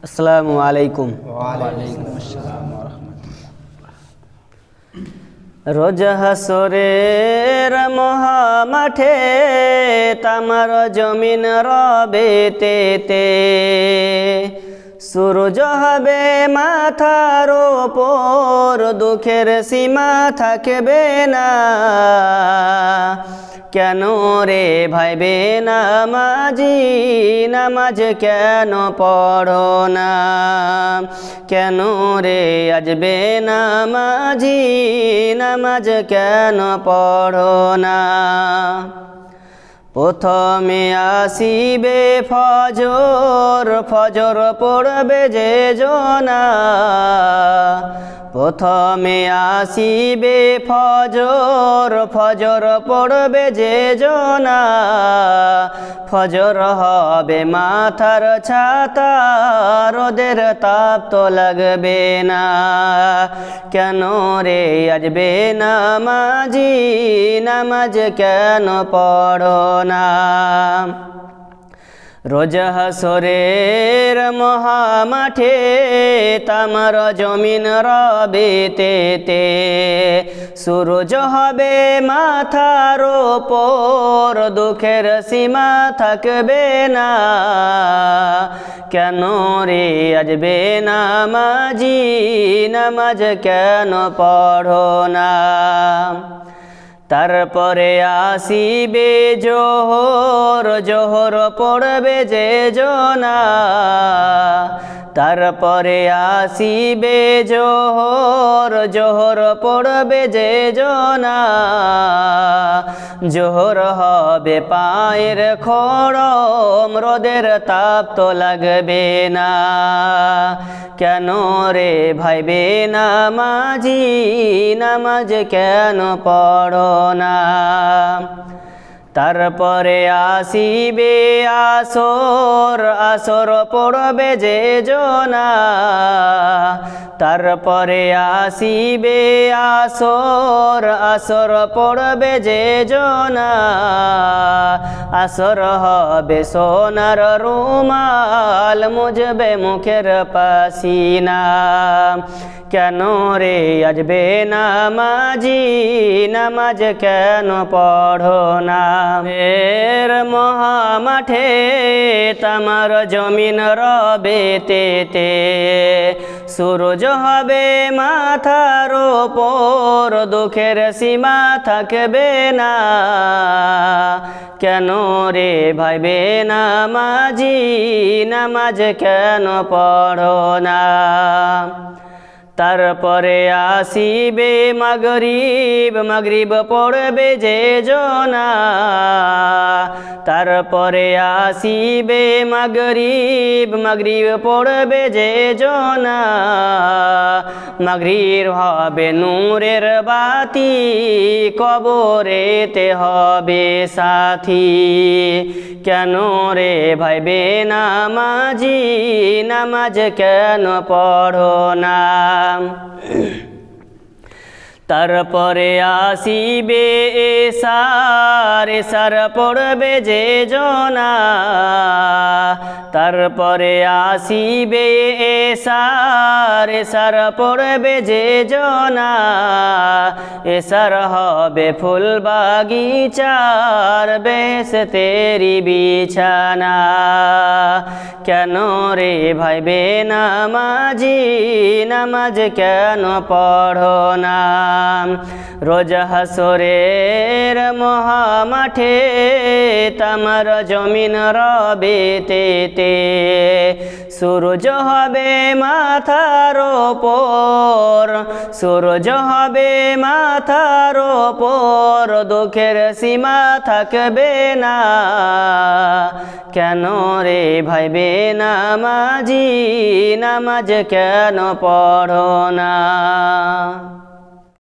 আসসালামু আলাইকুম। ওয়ালাইকুম আসসালাম ওয়া রাহমাতুল্লাহ। রোজ হাসরের মহামাঠে তামার জমিন রবে তেতে, সূরজ হবে মাথার ওপর, দুঃখের সীমা থাকবে না। কেন রে ভাইবে নামাজি, নামাজ কেন পড়ো না? কেন রে আজবে নামাজি, নামাজ কেন পড়ো না? প্রথমে আসিবে ফজর, ফজর পড়বে যে জনা। প্রথমে আসিবে ফজর, ফজর পড়বে যে জনা। ফজর হবে মাথার ছাতা, রোদের তাপ তো লাগবে না। কেন রে আজবে নামাজি, নামাজ কেন পড়ো না? রোজ হাসরের মহামাঠে তামার জমিন রবে তেতে, সূরজ হবে মাথার ওপর, দুঃখের সীমা থাকবে না। কেন রে আজবে নামাজি, নামাজ কেন পড়ো না? তারপরে আসিবে জোহর, জোহর পড়বে যে জনা। তারপরে আসিবে জোহর, জোহর পড়বে যে জনা। জোহর হবে পায়ের খড়ম, রোদের তাপ তো লাগবে না। কেন রে ভাইবে নামাজি, নামাজ কেন পড়ো না? তারপরে আসিবে আসর, আসর পড়বে যে জনা। তারপরে আসিবে আসর, আসর পড়বে যে জনা। আসর হবে সোনার রুমাল, মুজবে মুখের পাসিনা। কেন রে আজবে নামাজি, নামাজ কেন পড়ো না? এর মহামাঠে তামার জমিন রবে তেতে, সূরজ হবে মাথার ওপর, দুঃখের সীমা থাকবে না। কেন রে ভাইবে নামাজি, নামাজ কেন পড়ো না? তারপরে আসিবে মাগরিব, মাগরিব পড়বে যে জনা। তারপরে আসিবে মাগরিব, মাগরিব পড়বে যে জনা। মাগরিব হবে নূরের বাতি, কবরেতে হবে সাথী। কেন রে ভাইবে নামাজি, নামাজ কেন পড়ো না? তারপরে আসিবে এসার, এসার পড়বে যে জনা। তারপরে আসিবে এসার, এসার পড়বে যে জনা। এসার হবে ফুল বাগিচার, বেহেশতেরি বিছানা। কেন রে ভাইবে নামাজি, নামাজ কেন পড়ো না? রোজ হাসরের মহামাঠে তামার জমিন রবে তেতে, সূরজ হবে মাথার ওপর, সূরজ হবে মাথার ওপর, দুঃখের সীমা থাকবে না। কেন রে ভাইবে নামাজি, নামাজ কেন পড়ো না?